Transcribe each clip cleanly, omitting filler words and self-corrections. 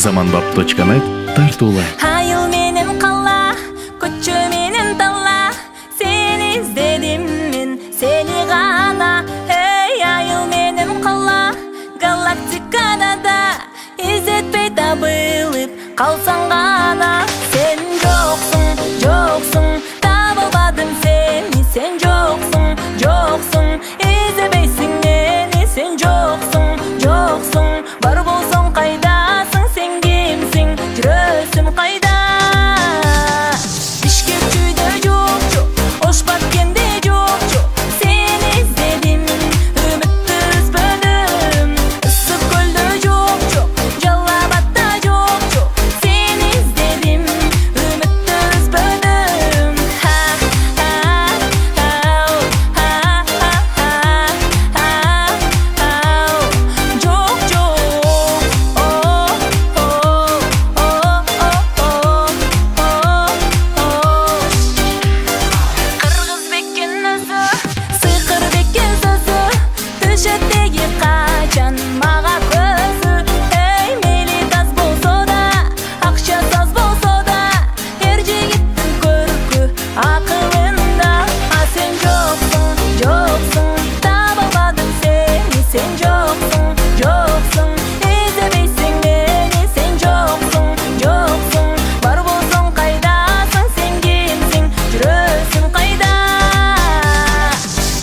Zamanbap.net тартуулар. Hayıl menin kalla, koçu menin talla. Seni izledim men, seni gana. Hey hayıl menin kalla, galaktikada da izzetpey tabılıp kalsan gana. Sen joksun, joksun, tabılmadım seni. Sen joksun, joksun, izlebeysin beni. Sen joksun, joksun, var bolson kaydasın. Sen kimsin, жүрөсүм кайда? Бишкекчүйдө жокчу, ош баткенде жокчу. Сени издедим, үмүттү үзбөдүм. Ысык көлдө жокчу, Жалал Абадда жокчу. Сени издедим, үмүттү үзбөдүм. Жок жок, Кыргыз беккен өзү, сыйкыр беккен сөзү. Төшөттөгү качан мага көзү. Эй мейли таз болсо да, акчасы аз болсо да, эр жигиттин көркү акылында. А сен жоксуң, жоксуң, табалбадым сени. Сен жоксуң, жоксуң, издебейсиң мени. Сен жоксуң, жоксуң, бар болсоң кайдасың? Сен кимсиң, жүрөсүң кайда?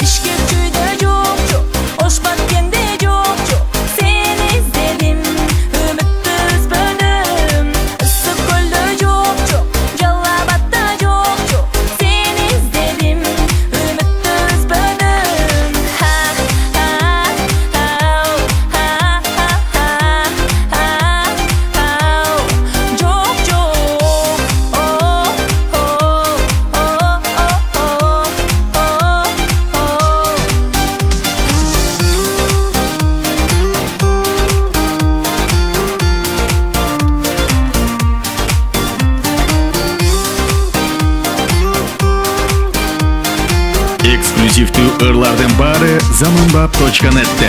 Бишкекчүйдө жокчу, ош баткенде жокчу. Сени издедим, үмүттү үзбөдүм. Ысык көлдө жокчу, Жалал Абадда жокчу. Сени издедим, үмүттү үзбөдүм. Жок жок, Эксклюзивдүү ырлардын баары Zamanbap.net'te.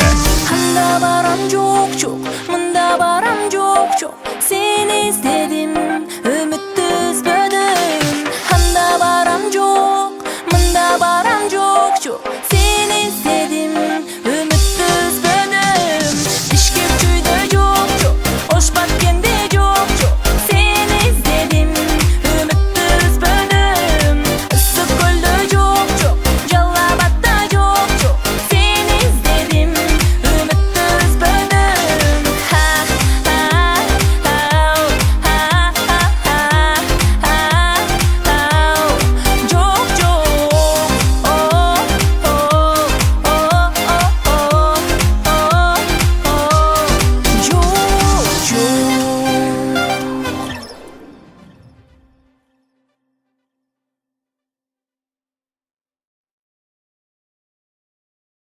Анда барам жок жок, мында барам жок жок. Сени издедим,